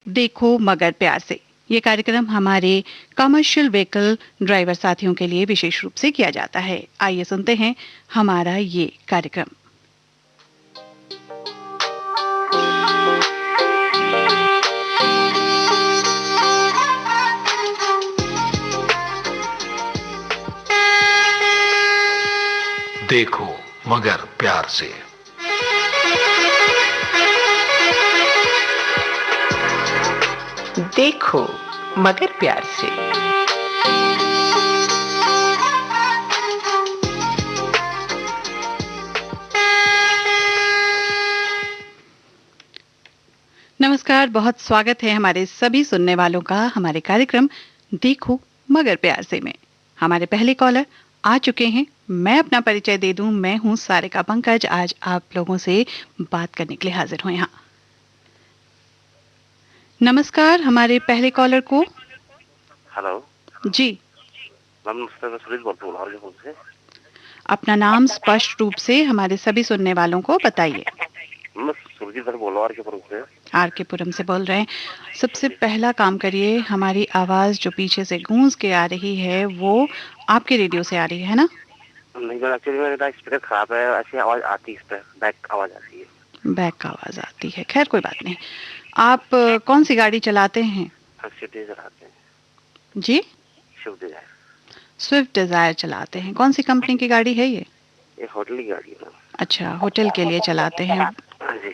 देखो मगर प्यार से। ये कार्यक्रम हमारे कमर्शियल व्हीकल ड्राइवर साथियों के लिए विशेष रूप से किया जाता है। आइए सुनते हैं हमारा ये कार्यक्रम। देखो मगर प्यार से। देखो मगर प्यार से। नमस्कार, बहुत स्वागत है हमारे सभी सुनने वालों का हमारे कार्यक्रम देखो मगर प्यार से में। हमारे पहले कॉलर आ चुके हैं। मैं अपना परिचय दे दूं, मैं हूं सारिका पंकज। आज आप लोगों से बात करने के लिए हाजिर हूं यहाँ। नमस्कार हमारे पहले कॉलर को। हेलो जी, मैम, नमस्ते। मैं सुरेश बोलता हूँ लाहौर से। अपना नाम स्पष्ट रूप से हमारे सभी सुनने वालों को बताइए। मैं सुरजीत सर बोल रहा हूँ आर के से। आर के पुरम से बोल रहे हैं। सबसे पहला काम करिए, हमारी आवाज जो पीछे से गूंज के आ रही है वो आपके रेडियो से आ रही है ना? नहीं मैम, एक्चुअली मेरा स्पीकर खराब है, ऐसी आवाज आती है, इस पर बैक आवाज आती है। बैक आवाज आती है। खैर कोई बात नहीं। आप कौन सी गाड़ी चलाते हैं? हम स्विफ्ट डिजायर आते हैं। जी, स्विफ्ट डिजायर। स्विफ्ट डिजायर चलाते हैं। कौन सी कंपनी की गाड़ी है ये? ये होटल की गाड़ी है मैम। अच्छा, होटल के लिए चलाते हैं। हाँ जी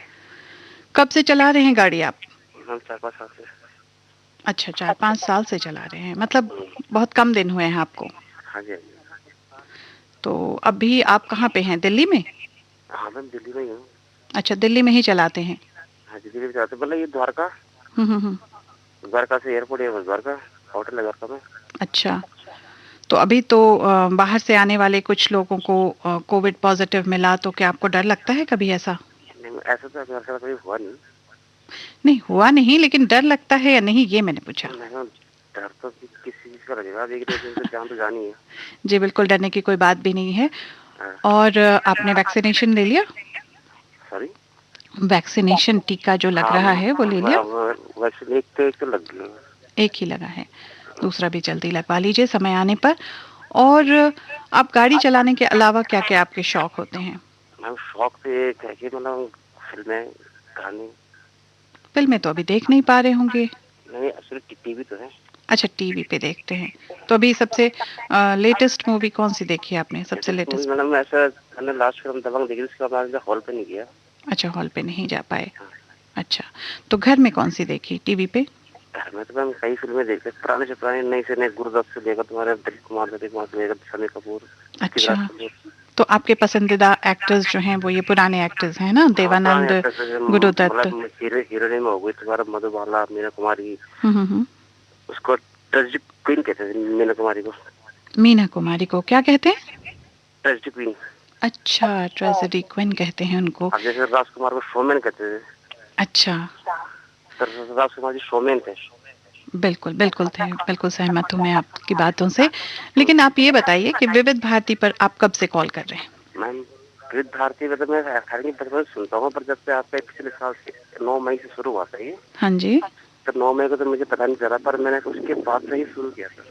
कब से चला रहे हैं गाड़ी आप? मैम, 4-5 साल से। अच्छा, 4-5 साल से चला रहे हैं, मतलब बहुत कम दिन हुए हैं आपको। हाँ जी हाँ जी। तो अभी आप कहाँ पे हैं, दिल्ली में? हाँ मैम, दिल्ली में ही हूँ। अच्छा, दिल्ली में ही चलाते हैं। हाँ जी, दिल्ली में जाते, मतलब ये द्वारका। हम्म। द्वारका से एयरपोर्ट है, बस द्वारका होटल है द्वारका में। अच्छा, तो अभी तो बाहर से आने वाले कुछ लोगों को कोविड पॉजिटिव मिला, तो क्या आपको डर लगता है कभी ऐसा? नहीं, ऐसा तो मेरे साथ कभी हुआ नहीं। नहीं हुआ नहीं, लेकिन डर लगता है या नहीं ये मैंने पूछा। नहीं मैम, डर तो किसी चीज का लगेगा, लेकिन तो जान तो जानी है। जी बिल्कुल, डरने की कोई बात भी नहीं है। हाँ। और आपने वैक्सीनेशन ले लिया? सॉरी। वैक्सीनेशन, टीका जो लग हाँ रहा है वो ले लिया? वैसे एक तो लग गई। एक ही लगा है, दूसरा भी जल्दी लगवा लीजिए समय आने पर। और आप गाड़ी चलाने के अलावा क्या क्या आपके शौक होते हैं? मैम, शौक तो ये है कि मतलब फिल्में, गाने। फिल्में तो अभी देख नहीं पा रहे होंगे। नहीं, एक्चुअली टीवी तो है। अच्छा, टीवी पे देखते हैं। तो अभी सबसे लेटेस्ट मूवी कौन सी देखी आपने, सबसे लेटेस्ट मूवी लेटेस्ट? मैडम, ऐसा मैंने लास्ट फिल्म दबंग देखी, उसके बाद हॉल पे नहीं गया। अच्छा, हॉल पे नहीं जा पाए। हाँ। अच्छा, तो घर में कौन सी देखी, टीवी पे? घर में तो मैम कई फिल्में देखते, पुराने से पुराने, नई से नई, गुरदत्त से लेकर तुम्हारे दिलीप कुमार से लेकर सनी कपूर, अच्छा, पृथ्वीराज कपूर। तो आपके पसंदीदा एक्टर्स जो हैं वो ये पुराने एक्टर्स हैं ना, हाँ, पुराने देवानंद, एक्टर्स है, गुरुदत्त? मतलब हीरोइन में हो गई तुम्हारा मधुबाला, मीना कुमारी। हम्म। उसको ट्रेजिक क्वीन कहते थे, मीना कुमारी को। मीना कुमारी को क्या कहते हैं? Tragic queen. अच्छा, ट्रेजेडी क्वीन कहते हैं उनको। अब जैसे राजकुमार को शोमैन कहते थे, अच्छा, तो राजकुमार जी शोमैन थे। बिल्कुल बिल्कुल थे, बिल्कुल सहमत हूँ मैं आपकी बातों से। लेकिन आप ये बताइए कि विविध भारती पर आप कब से कॉल कर रहे हैं? मैम, विविध भारती में तो मैं अखाड़े बचपन से सुनता हूँ, पर जब से आपका पिछले साल से 9 मई से शुरू हुआ था ये, हाँ जी। तो 9 मई को तो मुझे पता नहीं चला, पर मैंने उसके बाद से ही शुरू किया था।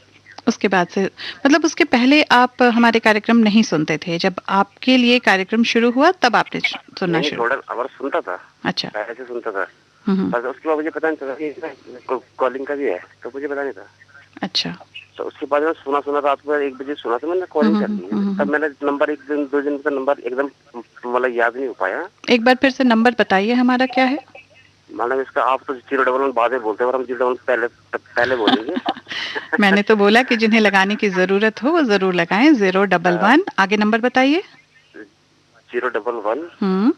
उसके बाद से, मतलब उसके पहले आप हमारे कार्यक्रम नहीं सुनते थे? जब आपके लिए कार्यक्रम शुरू हुआ तब आपने सुनना नहीं नहीं, शुरू? थोड़ा अवर सुनता था, अच्छा। पहले से सुनता था, हम्म। पर उसके बाद मुझे पता नहीं चला कि इसमें कॉलिंग का भी है, तो मुझे पता नहीं था। अच्छा। तो उसके बाद मैं सुना रात को 1 बजे सुना, तो मैंने कॉलिंग कर ली है। तब मैंने नंबर, एक दिन 2 दिन का नंबर एकदम मतलब याद नहीं हो पाया। एक बार फिर से नंबर बताइए हमारा क्या है? मैडम, इसका आप तो 011 बाद में बोलते हैं, और हम 011 पहले पहले बोलेंगे। मैंने तो बोला कि जिन्हें लगाने की जरूरत हो वो जरूर लगाएं। 011, आगे नंबर बताइए। 011, हम्म।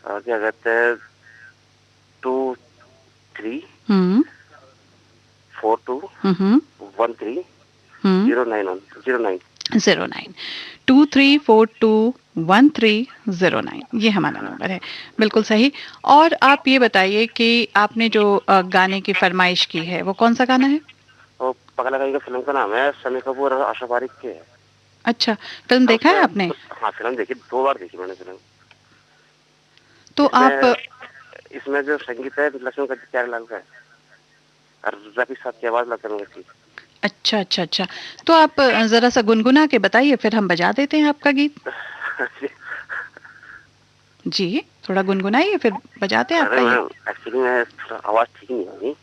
क्या कहते हैं, 23 हम्म। 42 हम्म। 13 हम्म। 091 09। 09 23421309, ये हमारा हाँ। नंबर है। बिल्कुल सही। और आप ये बताइए कि आपने जो गाने की फरमाइश की है वो कौन सा गाना है? और पगला गाई का फिल्म का नाम है, सनी कपूर और आशा पारिक के है। अच्छा, फिल्म देखा है उसमें आपने? हाँ, फिल्म देखी, 2 बार देखी मैंने फिल्म। तो आप इसमें इसमें जो संगीत है लक्ष्मण प्यारेलाल का है। और रफी साहब की आवाज लगता है वैसी। अच्छा अच्छा अच्छा, तो आप जरा सा गुनगुना के बताइए, फिर हम बजा देते हैं आपका गीत। जी, थोड़ा गुनगुनाइए, फिर बजाते हैं अरे आपका ये। मैम एक्चुअली मैं थोड़ा आवाज ठीक नहीं होगी।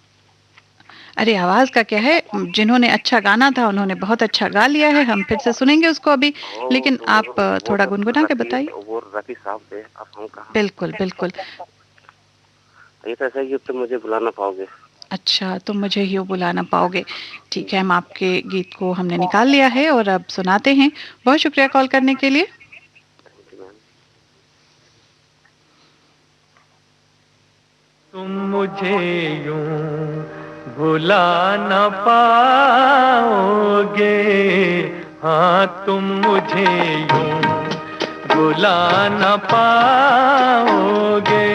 अरे आवाज का क्या है, जिन्होंने अच्छा गाना था उन्होंने बहुत अच्छा गा लिया है, हम फिर से सुनेंगे उसको अभी, वो लेकिन तो आप वो थोड़ा तो गुनगुना के रफी बताइए। वो रफी साहब थे, अब हम कहाँ। बिल्कुल बिल्कुल। ये तो ऐसा है कि अब तो मुझे बुला ना पाओगे। अच्छा, तुम मुझे यूँ बुला ना पाओगे। ठीक है, हम आपके गीत को हमने निकाल लिया है और अब सुनाते हैं। बहुत शुक्रिया कॉल करने के लिए। Thank you ma'am. तुम मुझे यूं भुला न पाओगे, हाँ तुम मुझे यूं भुला न पाओगे।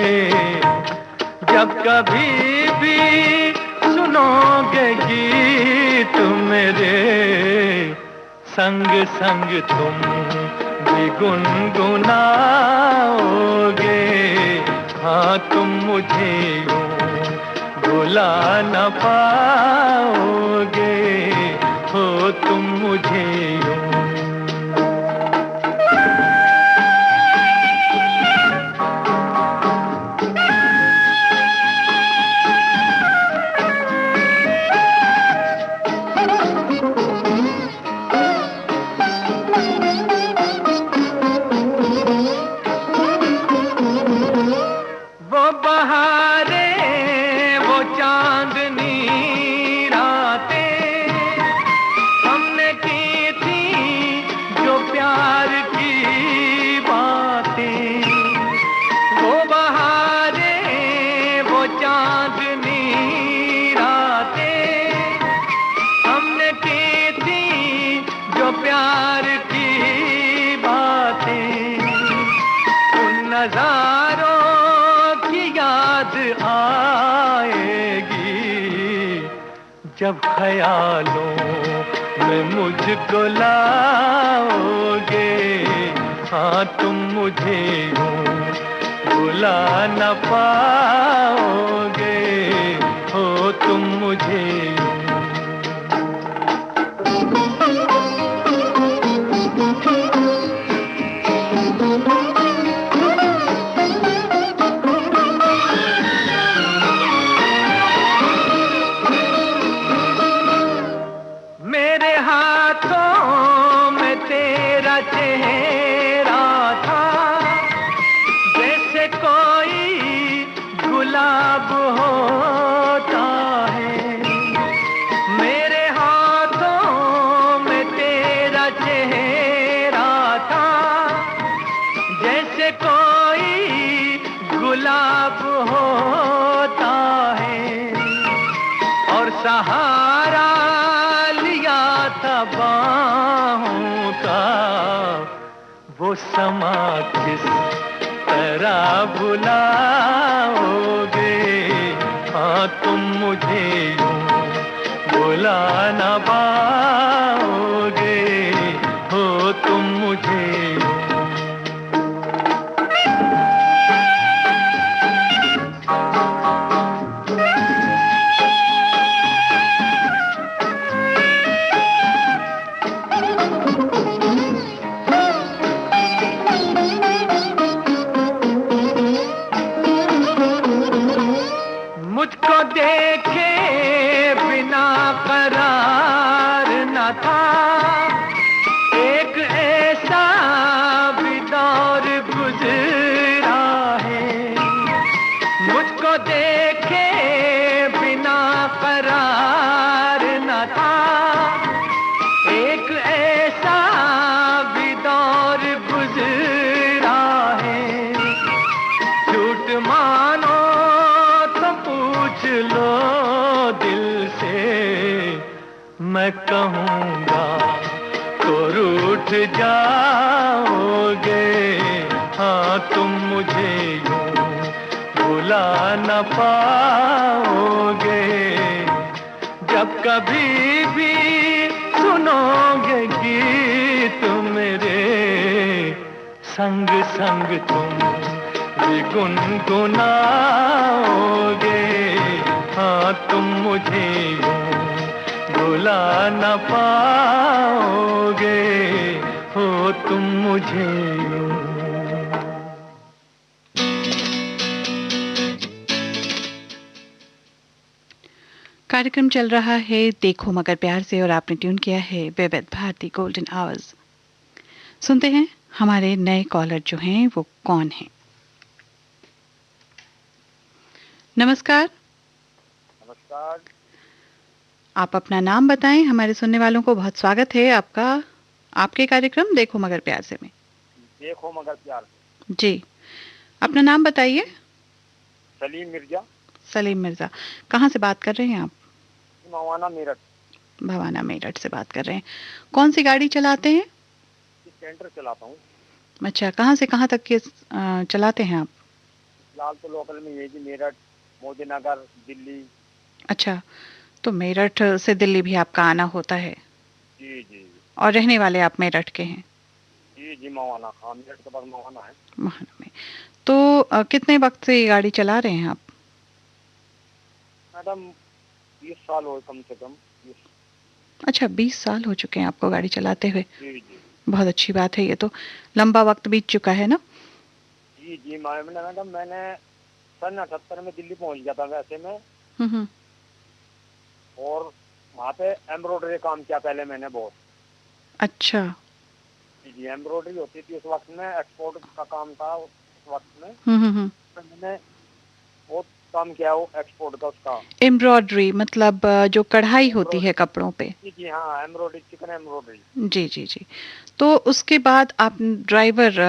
जब कभी भी सुनोगे गीत मेरे, संग संग तुम भी गुनगुनाओगे। हाँ तुम मुझे यूं भुला न पाओगे, हो तुम मुझे यूं। वो बहारें, वो चांदनी रातें हमने की थी, जो प्यार की बातें। वो बहारें, वो चांदनी रातें हमने की थी, जो प्यार की बातें। उन नजारों की याद आएगी, जब ख्यालों में मुझको लाओगे। हाँ तुम मुझे यूं भुला न पाओगे, हो तुम मुझे यूं। मेरे हाथों में तेरा चेहरा था, जैसे कोई गुलाब होता है। मेरे हाथों में तेरा चेहरा था, जैसे कोई गुलाब होता है। और सहारा लिया था बाहों का, वो समा किस तरह भुलाओगे। हाँ तुम मुझे यूं भुला न पाओगे, हो तुम मुझे यूं। मुझको देखे बिना करार न था, एक ऐसा भी दौर गुजरा है। मुझको देखे बिना करार न था, एक ऐसा भी दौर गुजरा है। झूठ मानो तो पूछ लो दिल से, मैं कहूँगा तो रूठ जाओगे। हाँ तुम मुझे यूं भुला न पाओगे। जब कभी भी सुनोगे गीत मेरे, संग संग तुम भी गुनगुनाओगे। हाँ तुम मुझे यूं भुला न पाओगे, हो तुम मुझे यूं। कार्यक्रम चल रहा है देखो मगर प्यार से और आपने ट्यून किया है विविध भारती गोल्डन आवर्स। सुनते हैं हमारे नए कॉलर जो हैं वो कौन हैं। नमस्कार। नमस्कार। आप अपना नाम बताएं, हमारे सुनने वालों को बहुत स्वागत है आपका आपके कार्यक्रम देखो मगर प्यार से में। देखो मगर प्यार से। जी, अपना नाम बताइए। सलीम मिर्जा। सलीम मिर्जा, कहाँ से बात कर रहे हैं आप? मवाना मेरठ। भवाना मेरठ से बात कर रहे हैं। कौन सी गाड़ी चलाते हैं? सेंटर चलाता हूँ। अच्छा, कहाँ से कहाँ तक के चलाते हैं आप? फिलहाल तो लोकल में ये जी मेरठ, मोदी नगर, दिल्ली। अच्छा, तो मेरठ से दिल्ली भी आपका आना होता है? जी जी और रहने वाले आप मेरठ के हैं? जी जी मवाना, हाँ मेरठ के पास मवाना है। महाना में। तो कितने वक्त से ये गाड़ी चला रहे हैं आप? मैडम 20 साल हो कम से कम 20। अच्छा, 20 साल हो चुके हैं आपको गाड़ी चलाते हुए। जी जी बहुत अच्छी बात है, ये तो लंबा वक्त बीत चुका है ना। जी जी मैडम मैंने सन 78 में दिल्ली पहुंच गया था वैसे में। हम्म। और वहाँ पे एम्ब्रॉयडरी काम किया पहले मैंने बहुत। अच्छा। जी जी एम्ब्रॉयडरी होती थी उस वक्त में, एक्सपोर्ट का काम था उस वक्त में। हम्म। तो मैंने बहुत काम किया वो एक्सपोर्ट का उसका। एम्ब्रॉयडरी मतलब जो कढ़ाई होती है कपड़ों पे। जी जी हाँ एम्ब्रॉयडरी, चिकन एम्ब्रॉयडरी। जी जी जी। तो उसके बाद आप ड्राइवर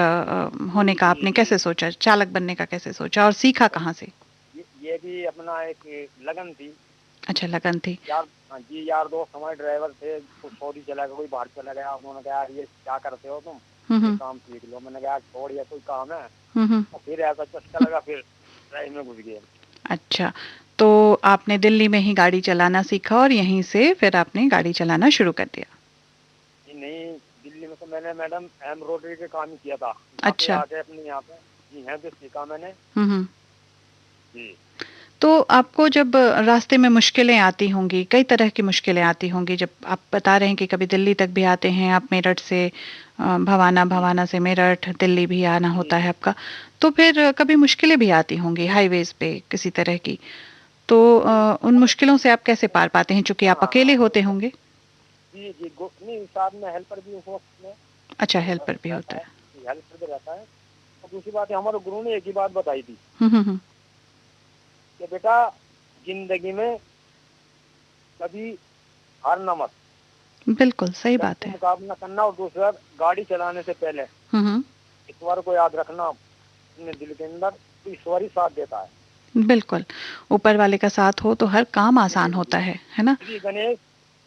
होने का आपने कैसे सोचा, चालक बनने का कैसे सोचा और सीखा कहाँ से? ये भी अपना एक लगन थी। अच्छा, लगन थी। यार हाँ जी, यार दोस्त हमारे ड्राइवर थे, कुछ सऊदी चला गया, कोई बाहर चला गया। उन्होंने कहा यार ये क्या करते हो तुम, ये हम्म काम सीख लो। मैंने कहा छोड़, ये कोई काम है। हम्म। और फिर ऐसा चस्का लगा, फिर ड्राइव में घुस गए। अच्छा, तो आपने दिल्ली में ही गाड़ी चलाना सीखा और यहीं से फिर आपने गाड़ी चलाना शुरू कर दिया? जी नहीं, दिल्ली में तो मैंने मैडम एम्ब्रॉयडरी के काम ही किया था। यहाँ पे अच्छा। आके अपने यहाँ पे जी यहाँ पे सीखा मैंने। हम्म। जी तो आपको जब रास्ते में मुश्किलें आती होंगी, कई तरह की मुश्किलें आती होंगी, जब आप बता रहे हैं कि कभी दिल्ली तक भी आते हैं आप मेरठ से, भवाना, भवाना से मेरठ, दिल्ली भी आना होता है आपका, तो फिर कभी मुश्किलें भी आती होंगी हाईवेज पे किसी तरह की, तो उन मुश्किलों से आप कैसे पार पाते हैं, चूंकि आप अकेले होते होंगे? जी जी नहीं, साथ में हेल्पर भी उस वक्त में अच्छा, हेल्पर भी रहता होता है। है। हेल्पर भी रहता है। और दूसरी बात है, हमारे गुरु ने एक ही बात बताई थी हम्म। कि बेटा जिंदगी में कभी हारना मत। बिल्कुल सही डर बात से है। मुकाबला करना, और दूसरा गाड़ी चलाने से पहले हम्म। ईश्वर को याद रखना अपने दिल के अंदर, तो ईश्वर ही साथ देता है। बिल्कुल, ऊपर वाले का साथ हो तो हर काम आसान जी होता जी है ना। श्री गणेश।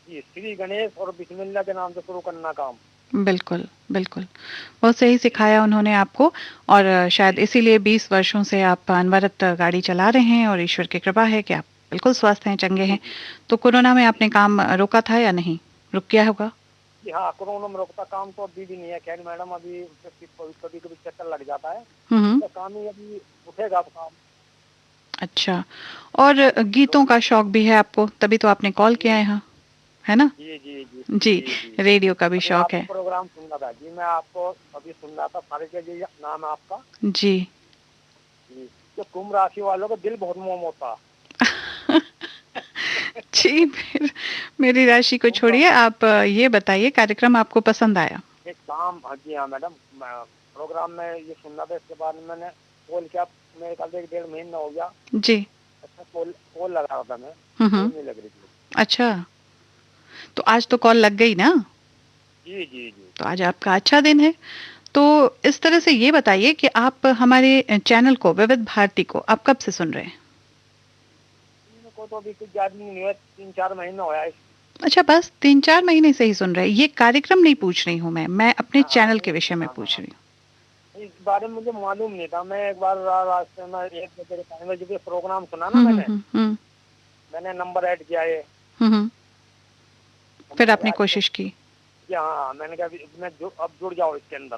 जी श्री गणेश और बिस्मिल्लाह के नाम से शुरू करना काम। बिल्कुल, बिल्कुल। बहुत सही जी सिखाया उन्होंने आपको और शायद जी इसीलिए 20 वर्षों से आप अनवरत गाड़ी चला रहे हैं और ईश्वर की कृपा है कि आप बिल्कुल स्वस्थ हैं, चंगे जी हैं। जी तो कोरोना में आपने काम रोका था या नहीं? रुक गया होगा? जी हाँ, कोरोना में रोकता काम तो अभी भी नहीं है। खैर मैडम अभी कभी कभी चक्कर लग जाता है, हुँ। तो काम ही अभी उठेगा अब काम। अच्छा, और गीतों का शौक भी है आपको, तभी तो आपने कॉल किया जी है यहाँ, है ना? जी जी जी जी, जी जी रेडियो का भी अभी शौक आपका है। प्रोग्राम सुन रहा था जी, मैं आपको अभी सुन रहा था। फारिक जी नाम है आपका। जी। जी, जो कुंभ राशि वालों का दिल बहुत मोम होता है। जी, फिर मेरी राशि को कुंभ छोड़िए, आप ये बताइए कार्यक्रम आपको पसंद आया? एक काम, हाँ जी हाँ मैडम, प्रोग्राम में ये सुनना था, इसके बाद में मैंने कॉल किया। मेरे ख्याल से 1 डेढ़ महीना हो गया। जी। अच्छा, कॉल कॉल लगा रहा था मैं, कॉल हुँ। नहीं लग रही थी। अच्छा, तो आज तो कॉल लग गई ना? जी जी जी तो आज आपका अच्छा दिन है। तो इस तरह से ये बताइए कि आप हमारे चैनल को, विविध भारती को, आप कब से सुन रहे हैं? मेरे को तो अभी कुछ ज्यादा नहीं हुआ, 3 4 महीना हुआ है। अच्छा, बस 3-4 महीने से ही सुन रहे हैं। ये कार्यक्रम नहीं पूछ रही हूँ मैं अपने हाँ चैनल के नहीं, विषय में हाँ हाँ पूछ हाँ। रही हूँ। इस बारे में मुझे मालूम नहीं था। मैं एक बार रास्ते में 1 बजे के टाइम में जब ये प्रोग्राम सुना ना मैंने, हुँ। मैंने नंबर ऐड किया है। हुँ। तो फिर मैंने आपने कहा अच्छा, कोशिश की। हाँ हाँ, मैंने कहा अब जुड़ जाओ इसके अंदर।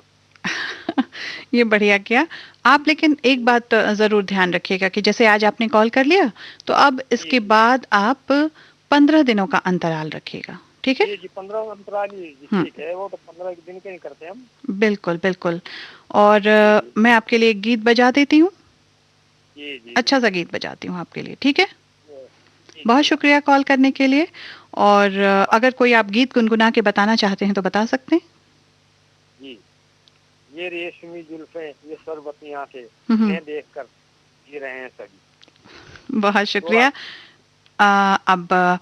ये बढ़िया किया आप। लेकिन एक बात जरूर ध्यान रखिएगा कि जैसे आज आपने कॉल कर लिया तो अब इसके बाद आप 15 दिनों का अंतराल रखिएगा, ठीक है? जी 15 अंतराल जी ठीक है, वो तो 15 दिन के ही करते हैं हम। बिल्कुल बिल्कुल। और मैं आपके लिए एक गीत बजा देती हूँ, जी अच्छा सा गीत बजाती हूँ आपके लिए, ठीक है? बहुत शुक्रिया कॉल करने के लिए। और अगर कोई आप गीत गुनगुना के बताना चाहते हैं तो बता सकते हैं। जी, ये रेशमी जुल्फे ये शरबती आंखें इन्हें देखकर जी रहे हैं सभी। बहुत शुक्रिया। अब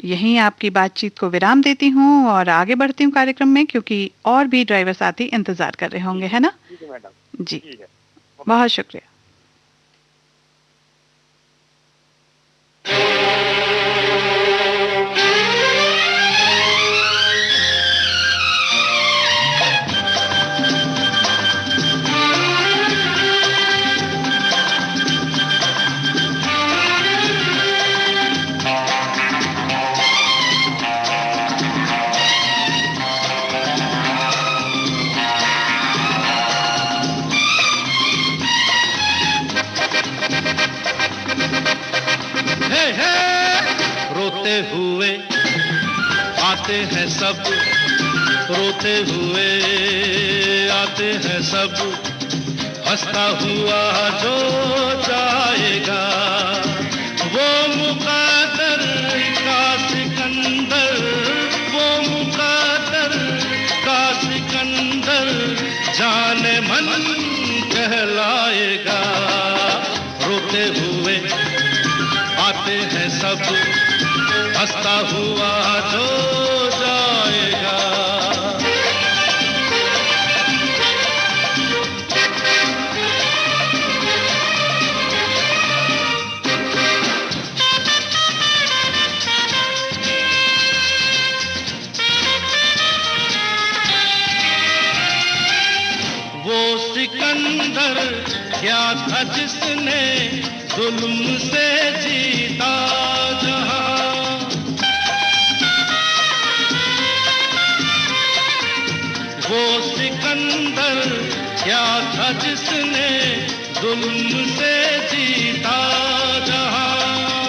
यहीं आपकी बातचीत को विराम देती हूँ और आगे बढ़ती हूँ कार्यक्रम में, क्योंकि और भी ड्राइवर साथी इंतजार कर रहे होंगे, है ना? ठीक है मैडम जी, ठीक है, बहुत शुक्रिया। रोते हुए आते हैं सब, रोते हुए आते हैं सब, हंसता हुआ जो जाएगा वो मुकद्दर का सिकंदर, वो मुकद्दर का सिकंदर जाने मन कहलाएगा। रोते हुए आते हैं सब, हंसता हुआ जो जाएगा। वो सिकंदर क्या था जिसने जुल्म से जीता जहां, वो सिकंदर क्या था जिसने जुल्म से जीता जहां,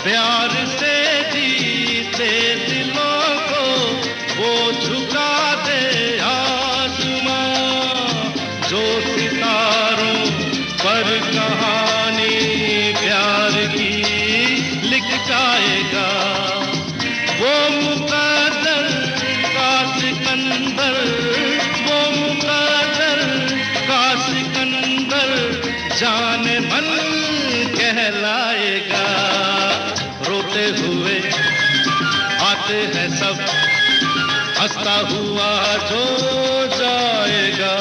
प्यार से जीते दिलों को वो झुका दे आसमां, जो सितारों पर कहानी प्यार की लिख जाएगा। वो मुकद्दर का सिकंदर, वो मुकद्दर का सिकंदर जाने मन कहलाएगा। रोते हुए आते हैं सब, हंसता हुआ जो जाएगा।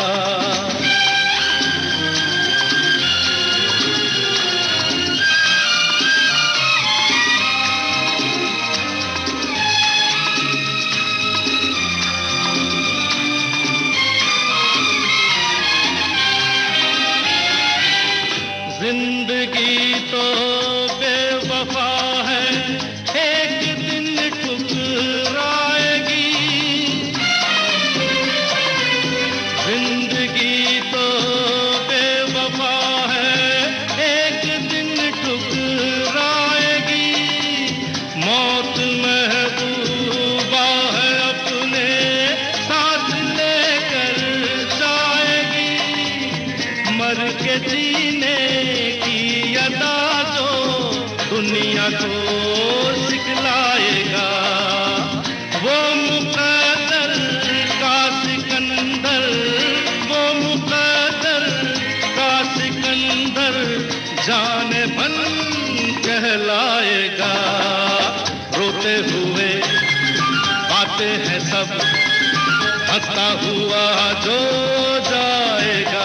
जिंदगी तो बेवफा है, एक दिन ठुकराएगी। जिंदगी तो बेवफा है, एक दिन ठुकराएगी। मौत महबूबा है, अपने साथ लेकर जाएगी। मर के जीने अदा जो दुनिया को सिखलाएगा। वो मुकद्दर का सिकंदर, वो मुकद्दर का सिकंदर जाने मन कहलाएगा। रोते हुए आते हैं सब, हंसता हुआ जो जाएगा।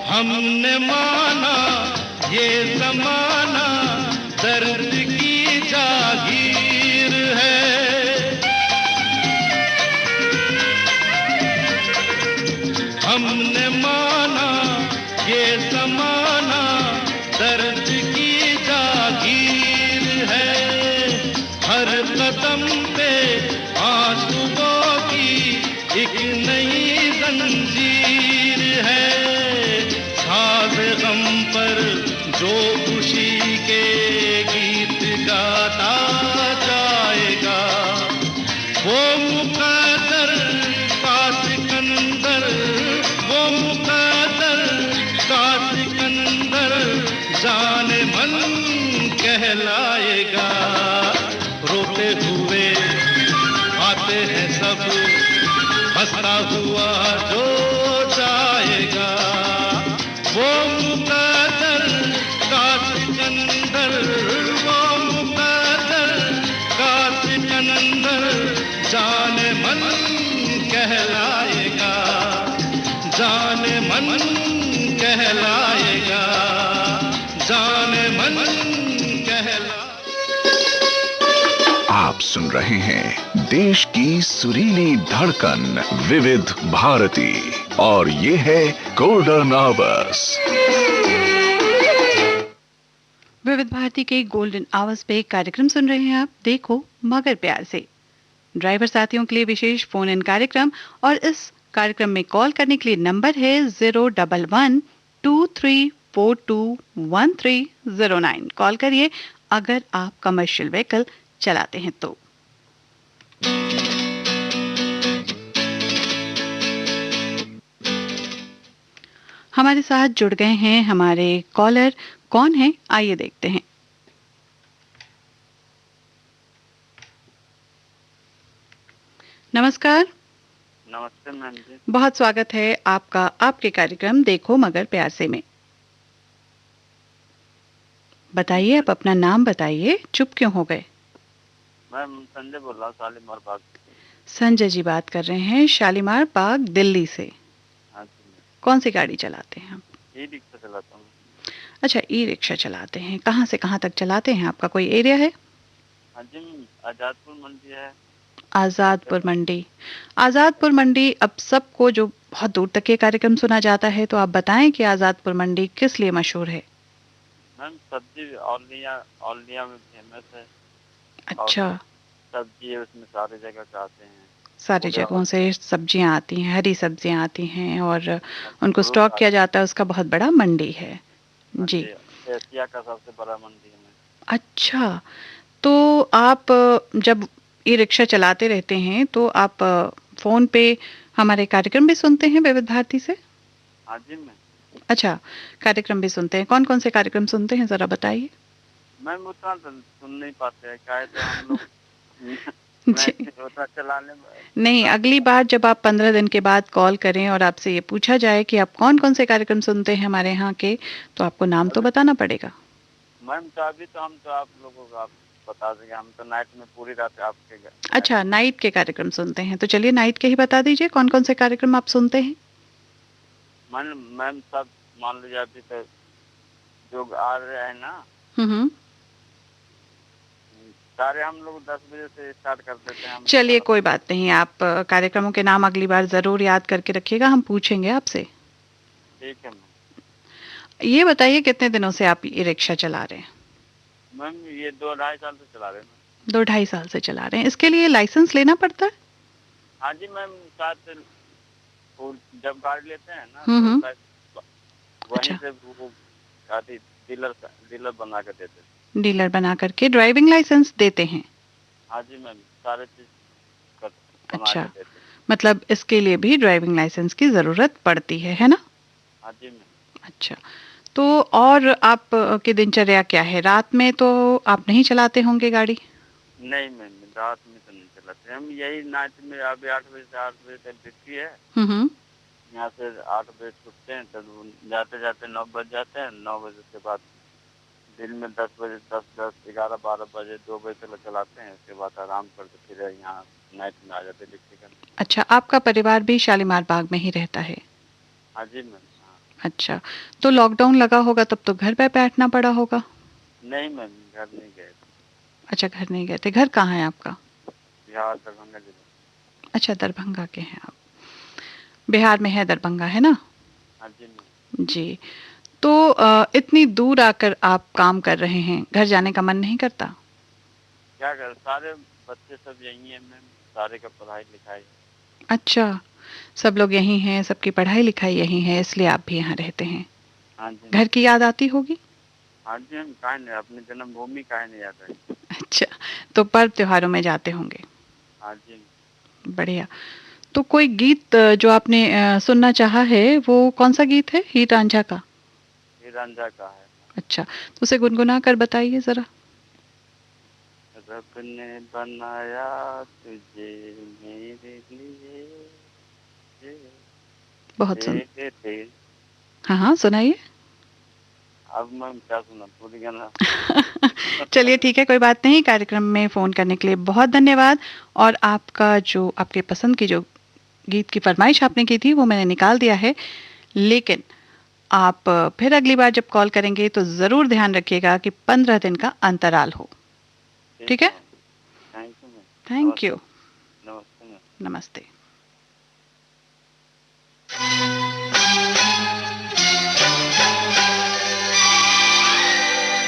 हमने माना ये जमाना दर्द की जागीर है, गम पे आंसुओं की एक नई जंजीर है। साज गम पर जो खुशी के गीत गाता जाएगा, वो मुकद्दर का सिकंदर, वो मुकद्दर का सिकंदर जाने मन कहलाएगा। रोते हुए आते हैं सब, हंसता हुआ जो जाएगा, वो मुकद्दर का सिकंदर, वो मुकद्दर का सिकंदर जाने मन कहलाएगा, जाने मन कहलाएगा, जाने मन कहला। आप सुन रहे हैं देश की सुरीली धड़कन विविध भारती और ये है गोल्डन आवर्स। विविध भारती के गोल्डन आवर्स पे कार्यक्रम सुन रहे हैं आप, देखो मगर प्यार से। ड्राइवर साथियों के लिए विशेष फोन इन कार्यक्रम, और इस कार्यक्रम में कॉल करने के लिए नंबर है 011-2342-1309। कॉल करिए अगर आप कमर्शियल व्हीकल चलाते हैं तो। हमारे साथ जुड़ गए हैं हमारे कॉलर, कौन है आइए देखते हैं। नमस्कार। नमस्ते मैम जी। बहुत स्वागत है आपका आपके कार्यक्रम देखो मगर प्यार से में। बताइए, आप अपना नाम बताइए, चुप क्यों हो गए? मैम संजय बोल रहा हूँ, शालीमार बाग। संजय जी बात कर रहे हैं शालीमार बाग दिल्ली से। हाँ जी। कौन सी गाड़ी चलाते हैं आप? ई रिक्शा चलाता हूँ। अच्छा, ई रिक्शा चलाते हैं। कहाँ से कहाँ तक चलाते हैं? आपका कोई एरिया है? हाँ जी, आजादपुर मंडी है। आजादपुर मंडी। आजादपुर मंडी, अब सबको जो बहुत दूर तक ये कार्यक्रम सुना जाता है, तो आप बताएं कि आजादपुर मंडी किस लिए मशहूर है? मैम सब्जी औलिया में फेमस है। अच्छा, सब्जी है उसमें सारी जगह से आते हैं, सारी जगहों से सब्जियां आती हैं, हरी सब्जियां आती हैं और उनको स्टॉक किया जाता है। उसका बहुत बड़ा मंडी है जी। एशिया का सबसे बड़ा मंडी है। अच्छा, तो आप जब ई रिक्शा चलाते रहते हैं तो आप फोन पे हमारे कार्यक्रम भी सुनते हैं विविध भारती से? हाँ जी मैम। अच्छा, कार्यक्रम भी सुनते हैं। कौन कौन से कार्यक्रम सुनते हैं, जरा बताइए। मैम उतना तो सुन नहीं पाते हैं, क्या है तो हम लोग जी। उतना चलाने में। नहीं, अगली बार जब आप 15 दिन के बाद कॉल करें और आपसे ये पूछा जाए कि आप कौन कौन से कार्यक्रम सुनते हैं हमारे यहाँ के, तो आपको नाम तो बताना पड़ेगा। मैम तो अभी तो हम तो आप लोगों को आप बता देंगे, हम तो नाइट में पूरी रात आपके घर। अच्छा, नाइट के कार्यक्रम सुनते हैं, तो चलिए नाइट के ही बता दीजिए कौन कौन से कार्यक्रम आप सुनते हैं। मैम सब मान लीजिए अभी तो जो आ रहे हैं ना, हम्म, सारे हम लोग 10 बजे से स्टार्ट कर देते हैं। चलिए कोई बात नहीं, आप कार्यक्रमों के नाम अगली बार जरूर याद करके रखिएगा, हम पूछेंगे आपसे। ठीक है मैम। ये बताइए कितने दिनों से आप ये रिक्शा चला रहे हैं? मैम ये 2-2.5 साल से चला रहे हैं। 2-2.5 साल से चला रहे हैं। इसके लिए लाइसेंस लेना पड़ता है? हाँ जी मैम, साथ जब गाड़ी लेते हैं ना हम्म, तो वहीं अच्छा। से वो गाड़ी डीलर बना कर देते हैं। डीलर बना करके ड्राइविंग लाइसेंस देते हैं? हाँ जी मैम, सारे चीज बना अच्छा, के देते हैं। मतलब इसके लिए भी ड्राइविंग लाइसेंस की जरूरत पड़ती है ना? हाँ जी मैम। अच्छा, तो और आप की दिनचर्या क्या है? रात में तो आप नहीं चलाते होंगे गाड़ी? नहीं मैम, रात में तो नहीं चलाते हम, यही नाइट में अभी 8 बजे से 8 बजे तक ड्यूटी है। हम्म, यहाँ से 8 बजे छुटते हैं, तब जाते जाते 9 बज जाते हैं। 9 बजे के बाद दिन में 10 बजे 10, 11, 12 बजे 2 बजे तक चलाते हैं। उसके बाद आराम करके फिर यहाँ नाइट में आ जाते हैं ड्यूटी करने। अच्छा, आपका परिवार भी शालीमार बाग में ही रहता है? हाँ जी मैम। हाँ। अच्छा, तो लॉकडाउन लगा होगा तब तो घर पे बैठना पड़ा होगा? नहीं मैम, घर नहीं गए। अच्छा, घर नहीं गए थे। घर कहाँ है आपका? बिहार, दरभंगा जिला। अच्छा, दरभंगा के हैं आप। बिहार में है दरभंगा, है ना? हाँ जी मैम। जी, तो इतनी दूर आकर आप काम कर रहे हैं, घर जाने का मन नहीं करता? क्या कर, सारे बच्चे सब यही हैं मैम, सारे का पढ़ाई लिखाई। अच्छा, सब लोग यहीं हैं, सबकी पढ़ाई लिखाई यहीं है, इसलिए आप भी यहाँ रहते हैं। हाँ जी घर की याद आती होगी? हाँ जी मैम, काहे नहीं, अपनी जन्मभूमि काहे नहीं याद है। अच्छा, तो पर्व त्योहारों में जाते होंगे। हाँ जी बढ़िया। तो कोई गीत जो आपने सुनना चाहा है, वो कौन सा गीत है? हीर रांझा का? ये रांझा का है। अच्छा, तो उसे गुनगुना कर बताइए जरा। रब ने बनाया तुझे मेरे लिए, बहुत सुन। तेरे। हाँ हाँ, सुनाइए। अब मैम क्या सुना, पूरी गाना। चलिए ठीक है, कोई बात नहीं। कार्यक्रम में फ़ोन करने के लिए बहुत धन्यवाद। और आपका जो आपके पसंद की जो गीत की फरमाइश आपने की थी वो मैंने निकाल दिया है। लेकिन आप फिर अगली बार जब कॉल करेंगे तो ज़रूर ध्यान रखिएगा कि 15 दिन का अंतराल हो। ठीक है? Thank you ma'am. Thank you. नमस्ते मैम। नमस्ते।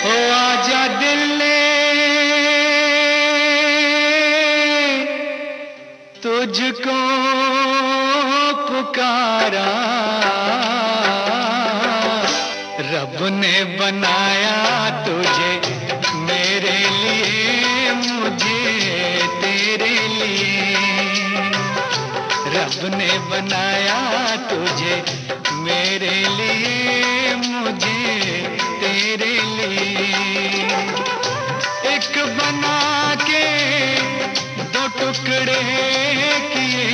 ओ आजा दिल ने तुझको पुकारा, रब ने बनाया तुझे मेरे लिए, मुझे तेरे लिए। रब ने बनाया तुझे मेरे लिए, मुझे तेरे लिए। एक बना के दो टुकड़े किए,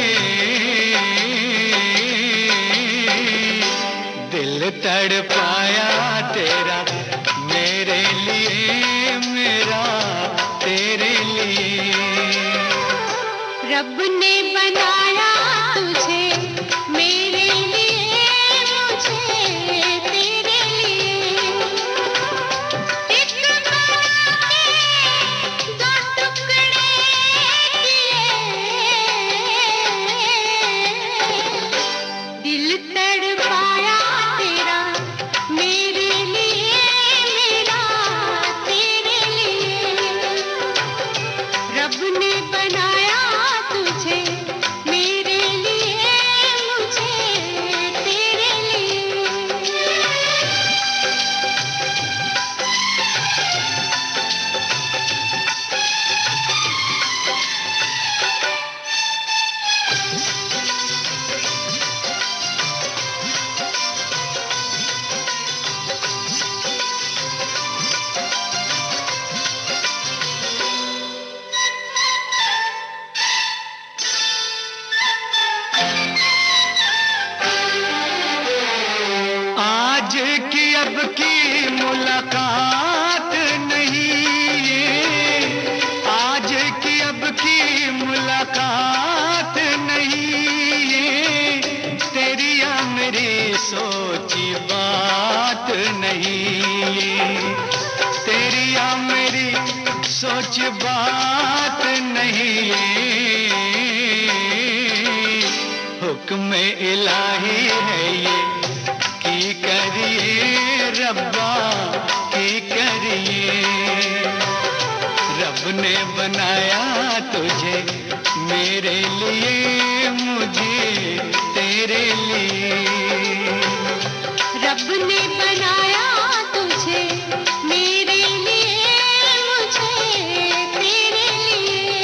दिल तड़पाया तेरा मेरे लिए, मेरा तेरे लिए। रब ने बनाया तुझे मेरे लिए, मुझे तेरे लिए। एक बना के दो टुकड़े किए, दिल तड़पाया तेरा मेरे लिए, मेरा तेरे लिए। रब ने बनाया तुझे मेरे लिए, मुझे तेरे लिए। आज की अब की मुलाकात नहीं ये, आज की अब की मुलाकात नहीं ये, तेरी या मेरी सोची बात नहीं ये, तेरी या मेरी सोच बात नहीं ये, हुक्म इलाही है ये, की करिए रब्बा की करिए। रब ने बनाया तुझे मेरे लिए, मुझे तेरे लिए। रब ने बनाया तुझे मेरे लिए, मुझे तेरे लिए।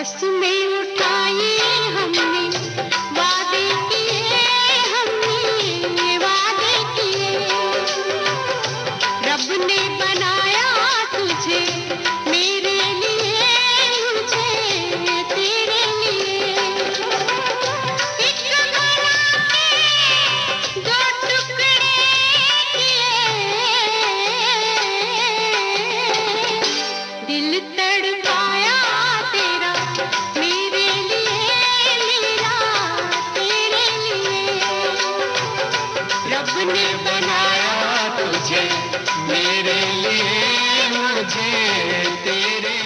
बस में उठाए हमने वादे किए, हमने वादे किए। रब ने बनाया तुझे मेरे लिए, मुझे तेरे लिए। एक बना के दो टुकड़े किए, दिल तड़पाया तेरा मेरे लिए, मेरा तेरे लिए। रब ने बनाया तुझे मेरे लिए, मुझे तेरे लिए।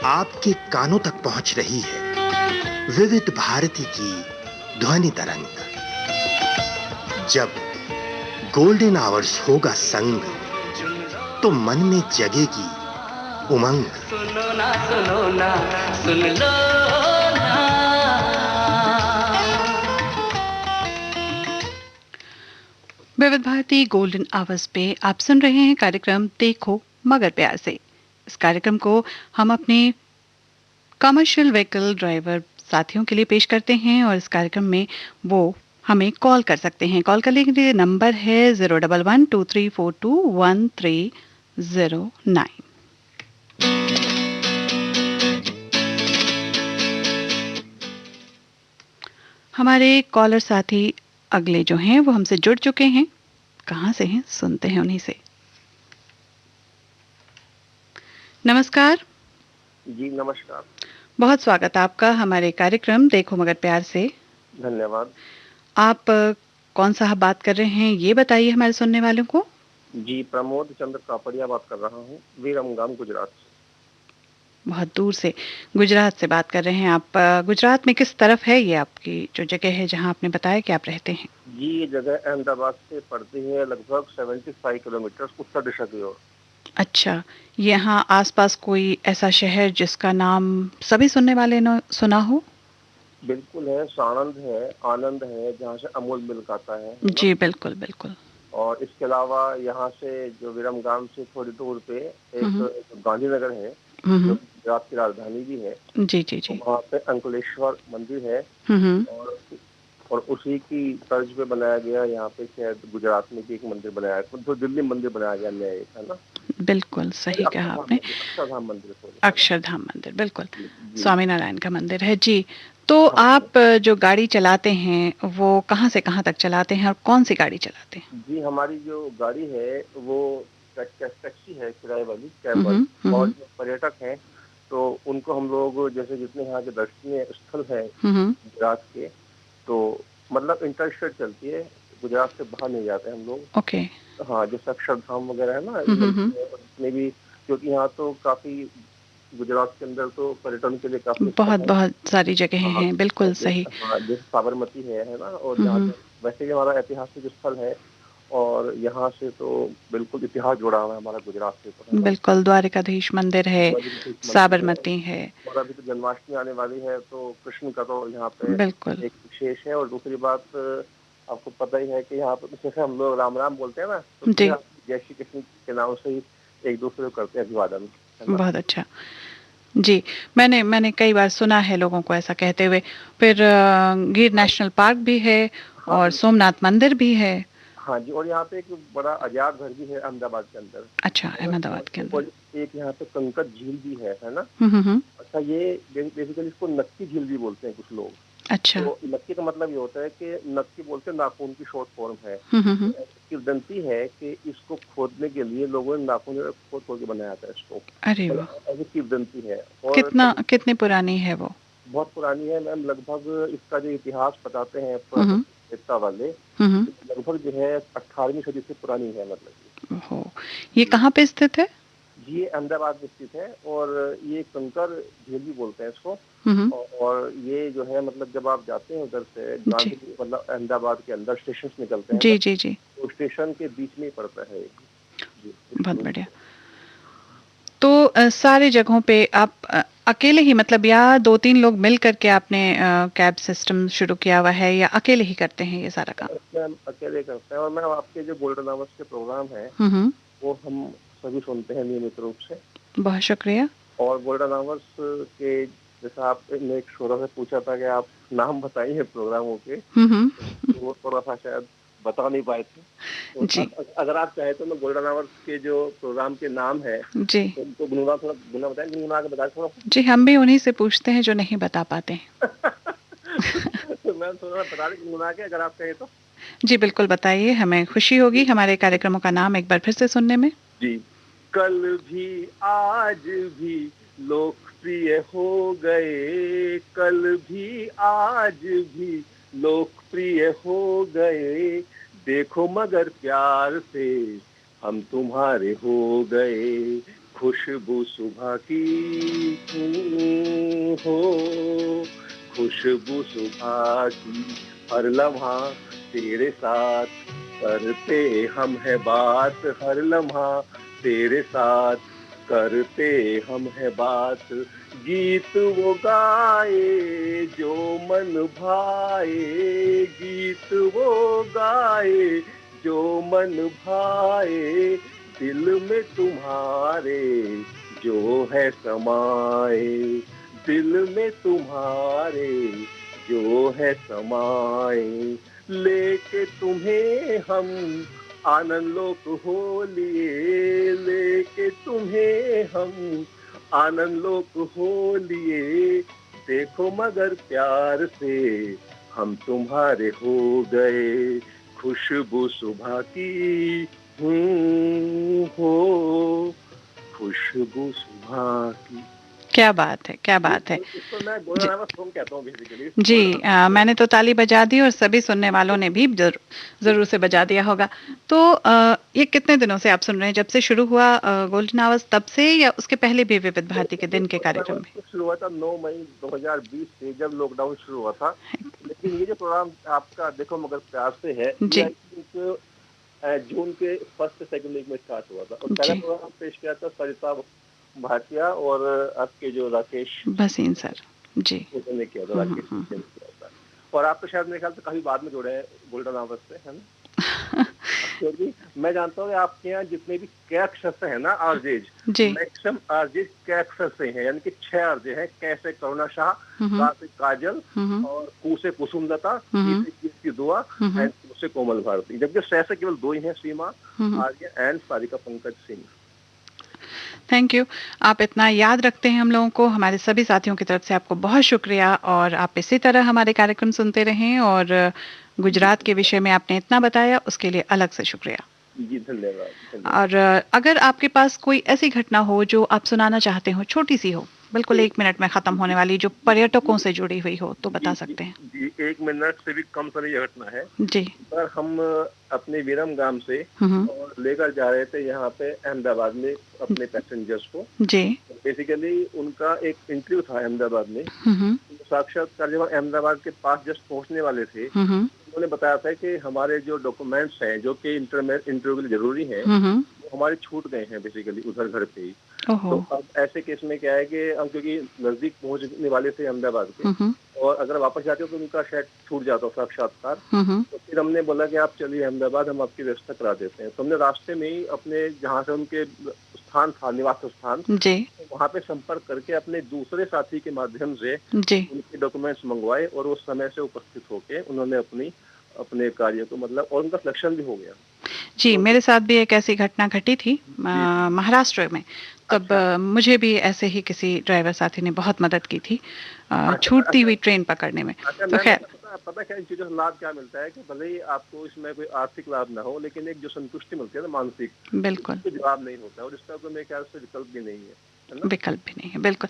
आपके कानों तक पहुंच रही है विविध भारती की ध्वनि तरंग। जब गोल्डन आवर्स होगा संग, तो मन में जगेगी उमंग। सुनो ना सुन लो ना। विविध भारती गोल्डन आवर्स पे आप सुन रहे हैं कार्यक्रम देखो मगर प्यार से। इस कार्यक्रम को हम अपने कमर्शियल व्हीकल ड्राइवर साथियों के लिए पेश करते हैं और इस कार्यक्रम में वो हमें कॉल कर सकते हैं। कॉल करने के लिए नंबर है 01123421309। हमारे कॉलर साथी अगले जो हैं वो हमसे जुड़ चुके हैं। कहाँ से हैं, सुनते हैं उन्हीं से। नमस्कार जी नमस्कार। बहुत स्वागत आपका हमारे कार्यक्रम देखो मगर प्यार से। धन्यवाद। आप कौन सा बात कर रहे हैं ये बताइए हमारे सुनने वालों को। जी प्रमोद चंद्र कापड़िया बात कर रहा हूँ, वीरमगाम गुजरात से। बहुत दूर से गुजरात से बात कर रहे हैं आप। गुजरात में किस तरफ है ये आपकी जो जगह है जहां आपने बताया कि आप रहते हैं? जी ये जगह अहमदाबाद से पड़ती है लगभग 75 किलोमीटर उत्तर दिशा की ओर। अच्छा, यहाँ आसपास कोई ऐसा शहर जिसका नाम सभी सुनने वाले ने सुना हो? बिल्कुल है, साणंद है, आनंद है, जहाँ से अमूल मिल्क आता है ना? जी बिल्कुल बिल्कुल। और इसके अलावा यहाँ से जो विरमगाम से थोड़ी दूर पे एक गांधीनगर है, जो गुजरात की राजधानी भी है। जी जी जी। वहाँ पे अंकलेश्वर मंदिर है और उसी की तर्ज पे बनाया गया यहाँ पे शायद गुजरात में भी एक मंदिर बनाया है, तो दिल्ली मंदिर बनाया गया नया एक, है ना? बिल्कुल सही कहा आपने। अक्षरधाम मंदिर। अक्षरधाम मंदिर, बिल्कुल स्वामीनारायण का मंदिर है जी। तो आप जो गाड़ी चलाते हैं वो कहाँ से कहाँ तक चलाते हैं और कौन सी गाड़ी चलाते हैं? जी हमारी जो गाड़ी है वो टैक्सी है, किराए वाली कैब वाली। और जो पर्यटक हैं तो उनको हम लोग जैसे जितने यहाँ के दर्शनीय स्थल है गुजरात के, तो मतलब इंटरस्टेट चलती है, गुजरात से बाहर नहीं जाते हम लोग। ओके। हाँ जैसे अक्षरधाम वगैरह है ना, इसमें भी क्योंकि यहाँ तो काफी गुजरात के अंदर तो पर्यटन के लिए काफी बहुत सारी जगह हैं। बिल्कुल सही। हाँ जैसे साबरमती है ना, और यहाँ वैसे भी हमारा ऐतिहासिक स्थल है और यहाँ से तो बिल्कुल इतिहास जुड़ा हुआ है हमारा गुजरात से तो। बिल्कुल, द्वारिकाधीश मंदिर है, साबरमती है, और अभी तो जन्माष्टमी आने वाली है तो कृष्ण का तो यहाँ पे बिल्कुल एक विशेष है। और दूसरी बात आपको पता ही है कि यहाँ पर जैसे हम लोग राम राम बोलते हैं ना, तो जय श्री कृष्ण के नाम से ही एक दूसरे को करते हैं अभिवादन। बहुत अच्छा जी। मैंने कई बार सुना है लोगों को ऐसा कहते हुए। फिर गिर नेशनल पार्क भी है और सोमनाथ मंदिर भी है। हाँ जी, और यहाँ पे एक बड़ा अजायब घर भी है अहमदाबाद के अंदर। अच्छा, अहमदाबाद के अंदर। और एक यहाँ पे कंकर झील भी है ना? अच्छा, ये बेसिकली इसको नक्की झील भी बोलते हैं कुछ लोग। अच्छा। तो नक्की का मतलब ये होता है कि नक्की बोलते हैं नाखून की शॉर्ट फॉर्म है। किंवदंती है कि इसको खोदने के लिए लोगों ने नाखून खोद के बनाया था इसको। अरे वाह, ऐसी किंवदंती है। और कितनी पुरानी है वो? बहुत पुरानी है मैम, लगभग इसका जो इतिहास बताते हैं वाले, लगभग जो है 18वीं सदी से पुरानी है। मतलब ये कहाँ पे स्थित है? जी ये अहमदाबाद में स्थित है और ये कंकर झील भी बोलते हैं इसको। और ये जो है मतलब जब आप जाते हैं उधर से गांधी मतलब अहमदाबाद के अंदर स्टेशन निकलते हैं जी जी जी, तो स्टेशन के बीच में ही पड़ता है। बहुत बढ़िया। तो सारे जगहों पे आप अकेले ही, मतलब या 2-3 लोग मिल करके आपने कैब सिस्टम शुरू किया हुआ है या अकेले ही करते हैं ये सारा काम? मैम अकेले करते हैं। और मैम आपके जो गोल्डन आवर्स के प्रोग्राम है वो हम सभी सुनते हैं नियमित रूप से। बहुत शुक्रिया। और गोल्डन आवर्स के जैसा आपने एक श्रोता से पूछा था कि आप नाम बताइए प्रोग्रामों के, तो वो थोड़ा सा शायद बता नहीं पाए थे। तो जी अगर आप चाहे तो मैं गोल्डन आवर्स के जो प्रोग्राम के नाम है जी तो उनको गुनगुना बताएं, गुनगुना के बताएं थोड़ा जी, हम भी उन्हीं से पूछते हैं जो नहीं बता पाते हैं। तो मैं थोड़ा बता दें गुनगुना के, अगर आप कहें तो। जी बिल्कुल बताइए, हमें खुशी होगी हमारे कार्यक्रमों का नाम एक बार फिर से सुनने में। जी, कल भी आज भी लोकप्रिय हो गए, कल भी आज भी लोकप्रिय हो गए, देखो मगर प्यार से हम तुम्हारे हो गए, खुशबू सुबह की हो, खुशबू सुबह की, हर लम्हा तेरे साथ करते हम है बात, हर लम्हा तेरे साथ करते हम है बात, गीत वो गाए जो मन भाए, गीत वो गाए जो मन भाए, दिल में तुम्हारे जो है समाए, दिल में तुम्हारे जो है समाए, लेके तुम्हें हम आनंद लोक हो लिए, लेके तुम्हें हम आनंद लोक हो लिए, देखो मगर प्यार से हम तुम्हारे हो गए, खुशबू सुबह की हो, खुशबू सुबह की। क्या बात है, क्या बात है। इसको मैं गोल्डन आवर्स सॉन्ग कहता हूँ बेसिकली। जी मैंने तो ताली बजा दी और सभी सुनने वालों ने भी जरूर से बजा दिया होगा। तो ये कितने दिनों से आप सुन रहे हैं? जब से शुरू हुआ गोल्डन आवर्स तब से, या उसके पहले भी विविध भारती के दिन के कार्यक्रम में? शुरू हुआ था 9 मई 2020 से, जब लॉकडाउन शुरू हुआ था। लेकिन ये जो प्रोग्राम आपका देखो मगर प्यार से है, जी ये जून के फर्स्ट सेकंड वीक में स्टार्ट हुआ था, और पहला जी प्रोग्राम पेश किया था सरिता भाटिया और आपके जो राकेश भसीन सर। जी ने किया था, राकेश ने किया था। और आप तो शायद मेरे ख्याल से काफी बाद में जुड़े हैं गोल्डन आवर्स से, है ना? क्योंकि मैं जानता हूँ कि आपके यहाँ जितने भी कै अक्षर से है ना आरजेज, जी मैक्सिमम आरजेज कै अक्षर से हैं, यानी कि 6 आरजे हैं। कैसे करुणा शाह, का से काजल, और कू से कुसुमलता, की दुआ, एंड से कोमल भारती, जबकि से केवल 2 ही हैं, Seema Arya and Sarika Pankaj Singh. Thank you. आप इतना याद रखते हैं हम लोगों को, हमारे सभी साथियों की तरफ से आपको बहुत शुक्रिया। और आप इसी तरह हमारे कार्यक्रम सुनते रहें, और गुजरात के विषय में आपने इतना बताया, उसके लिए अलग से शुक्रिया। जी धन्यवाद। और अगर आपके पास कोई ऐसी घटना हो जो आप सुनाना चाहते हो, छोटी सी हो, बिल्कुल 1 मिनट में खत्म होने वाली, जो पर्यटकों से जुड़ी हुई हो, तो बता सकते हैं। जी 1 मिनट से भी कम समय यह घटना है। जी पर हम अपने विरम गांव से और लेकर जा रहे थे यहाँ पे अहमदाबाद में अपने पैसेंजर्स को। जी बेसिकली उनका एक इंटरव्यू था अहमदाबाद में। साक्षात्कार जब अहमदाबाद के पास जस्ट पहुंचने वाले थे, उन्होंने बताया था कि हमारे जो डॉक्यूमेंट्स हैं जो कि इंटरव्यू के लिए जरूरी हैं, वो हमारे छूट गए हैं बेसिकली उधर घर पे ही। तो अब ऐसे केस में क्या है कि हम क्योंकि नजदीक पहुंचने वाले थे अहमदाबाद के, और अगर वापस जाते हो तो उनका शायद छूट जाता साक्षात्कार। तो फिर हमने बोला कि आप चलिए अहमदाबाद, हम आपकी व्यवस्था करा देते हैं। तो हमने रास्ते में ही अपने जहाँ से उनके स्थान था, निवास स्थान, तो वहाँ पे संपर्क करके अपने दूसरे साथी के माध्यम से उनके डॉक्यूमेंट्स मंगवाए, और उस समय से उपस्थित होके उन्होंने अपने कार्य को मतलब, और उनका सिलेक्शन भी हो गया। जी मेरे साथ भी एक ऐसी घटना घटी थी महाराष्ट्र में। तब मुझे भी ऐसे ही किसी ड्राइवर साथी ने बहुत मदद की थी छूटती हुई ट्रेन पकड़ने में। तो खैर पता क्या इन चीजों से लाभ क्या मिलता है कि भले ही आपको इसमें कोई आर्थिक लाभ ना हो, लेकिन एक जो संतुष्टि मिलती है ना मानसिक, बिल्कुल जवाब नहीं होता, और इसका कोई मेरे ख्याल से विकल्प भी नहीं है। विकल्प भी नहीं है, बिल्कुल।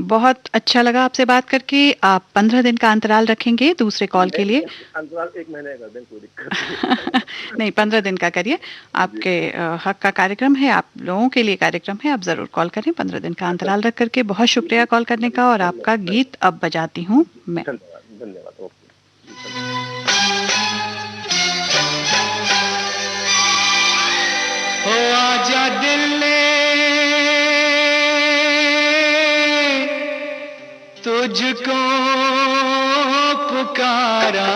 बहुत अच्छा लगा आपसे बात करके। आप 15 दिन का अंतराल रखेंगे दूसरे कॉल के लिए? अंतराल 1 महीने कर दें, कोई दिक्कत नहीं 15 दिन का करिए, आपके हक का कार्यक्रम है, आप लोगों के लिए कार्यक्रम है, आप जरूर कॉल करें 15 दिन का अंतराल रख करके। बहुत शुक्रिया कॉल करने का, और आपका गीत अब बजाती हूँ मैं। धन्यवाद। आजा दिल ने तुझको पुकारा,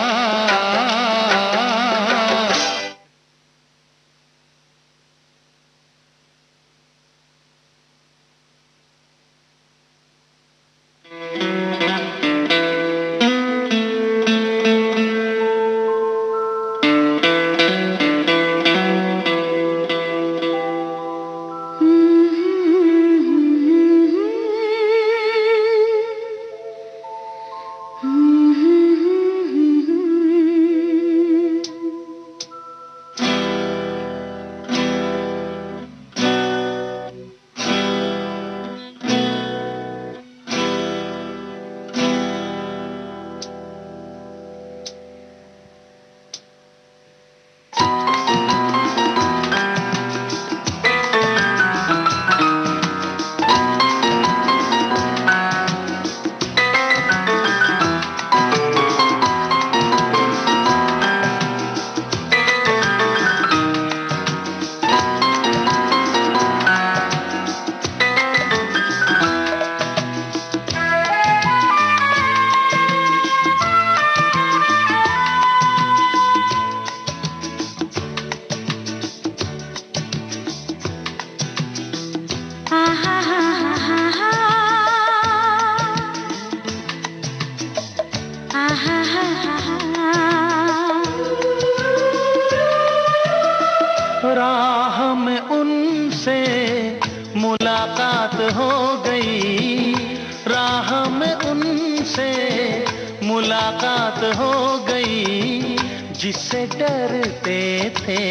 बात हो गई, जिससे डरते थे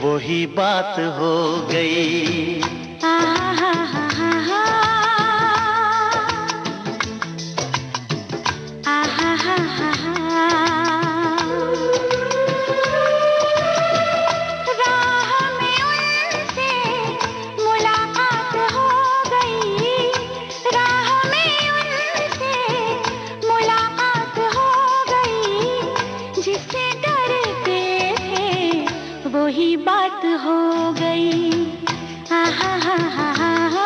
वही बात हो गई। वही बात हो गई। आहा हा हा हा हा,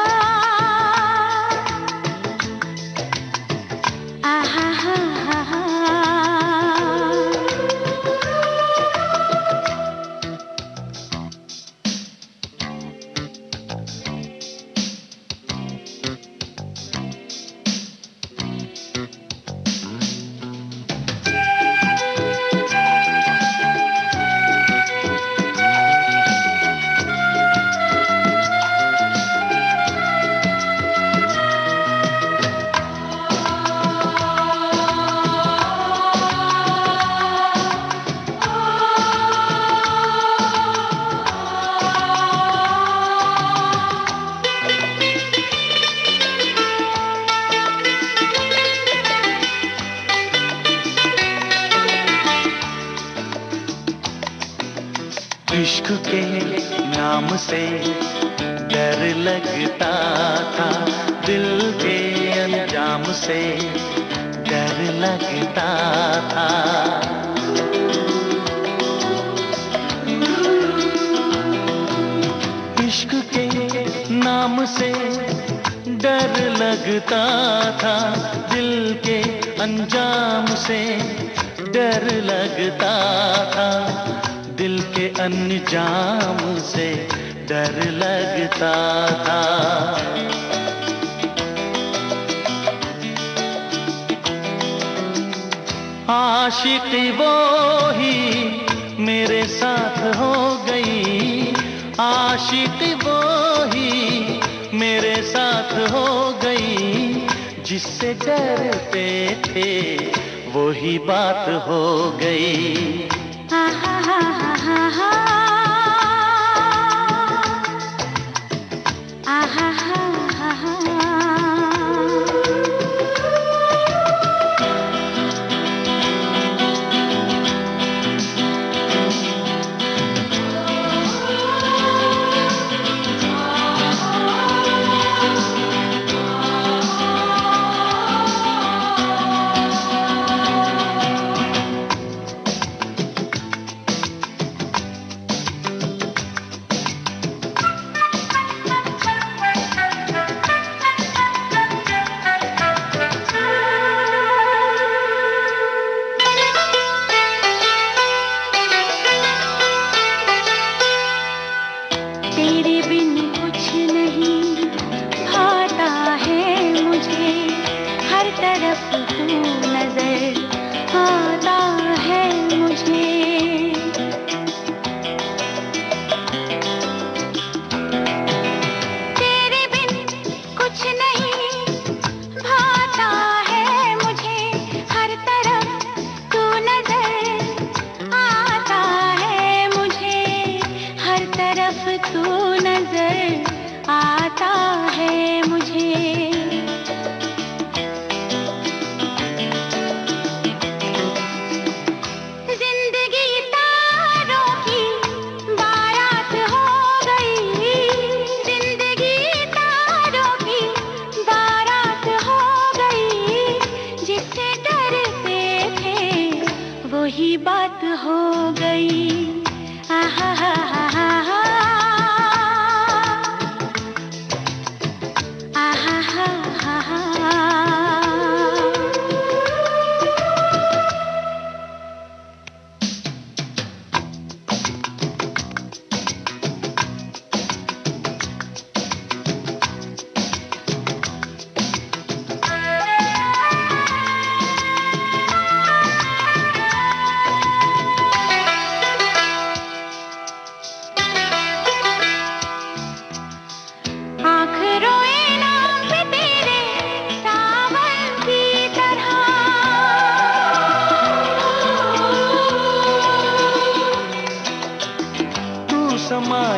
आहा हा हा हा। इश्क के नाम से डर लगता था, दिल के अंजाम से डर लगता था। इश्क के नाम से डर लगता था, दिल के अंजाम से डर लगता था, दिल के अंजाम से डर लगता था। आशिक वो ही मेरे साथ हो गई, आशिक वो ही मेरे साथ हो गई, जिससे डरते थे वही बात हो गई। आहा हा हा हा हा, आहा हा हा हा। तेरे बिन कुछ नहीं भाता है मुझे, हर तरफ तू नजर आता है मुझे। तेरे बिन कुछ नहीं भाता है मुझे, हर तरफ तू नजर आता है मुझे, हर तरफ तू नजर आता है मुझे। जिंदगी तारों की बारात हो गई, जिंदगी तारों की बारात हो गई, जिससे डरते थे वही बात हो गई। आहा हा हा हा हा, आहा हा हा हा।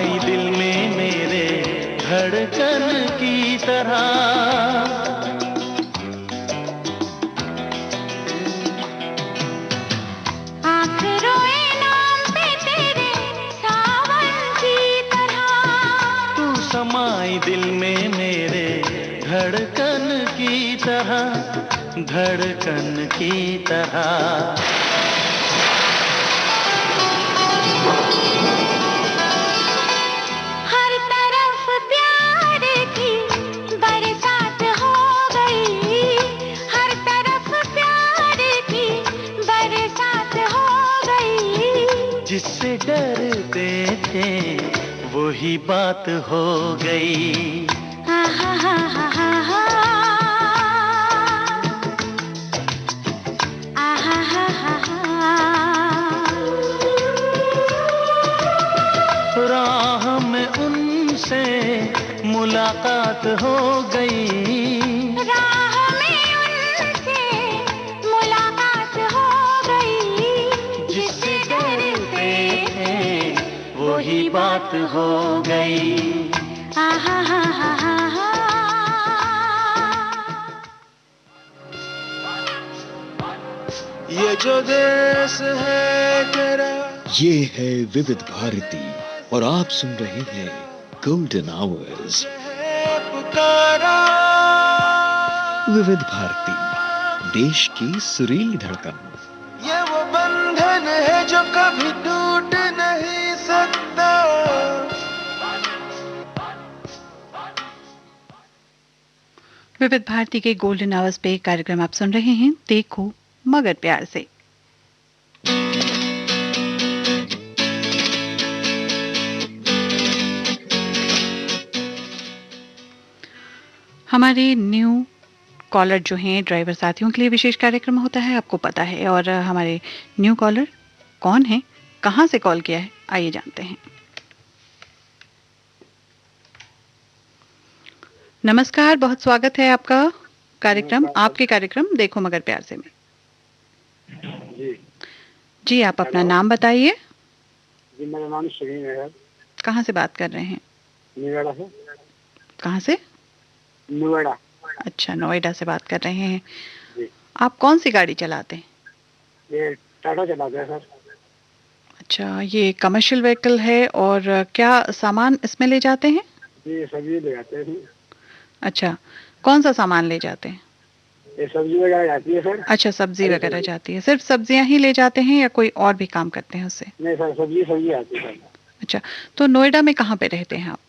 समाई दिल में मेरे धड़कन की तरह। समाई दिल में मेरे धड़कन की तरह, धड़कन की तरह। हर तरफ प्यार की बरसात हो गई, हर तरफ प्यार की बरसात हो गई। जिससे डरते थे वही बात हो गई। राह में उनसे मुलाकात हो गई, राह में उनसे मुलाकात हो गई। जिससे डरते थे वही बात हो गई। ये जो देश है तेरा, ये है विविध भारती और आप सुन रहे हैं गोल्डन आवर्स। पुकारा विविध भारती, देश की सुरीली धड़कन। ये वो बंधन है जो कभी टूट नहीं सकता। विविध भारती के गोल्डन आवर्स पे कार्यक्रम आप सुन रहे हैं देखो मगर प्यार से। हमारे न्यू कॉलर जो हैं ड्राइवर साथियों के लिए विशेष कार्यक्रम होता है, आपको पता है। और हमारे न्यू कॉलर कौन है, कहां से कॉल किया है, आइए जानते हैं। नमस्कार, बहुत स्वागत है आपका कार्यक्रम, आपके कार्यक्रम देखो मगर प्यार से में। जी आप अपना नाम बताइए। जी मेरा नाम शहीन है। कहाँ से बात कर रहे हैं? नोएडा से। कहाँ से? नोएडा। अच्छा, नोएडा से बात कर रहे हैं जी। आप कौन सी गाड़ी चलाते हैं? ये टाटा चलाते हैं सर। अच्छा, ये कमर्शियल व्हीकल है और क्या सामान इसमें ले जाते हैं? जी सब्जी ले जाते हैं। अच्छा, कौन सा सामान ले जाते हैं? ये सब्जी वगैरह जाती है सर। अच्छा, सब्जी वगैरह जाती है। सिर्फ सब्जियां ही ले जाते हैं या कोई और भी काम करते हैं उससे? नहीं सर, सब्जी आती है सर। अच्छा, तो नोएडा में कहाँ पे रहते हैं आप?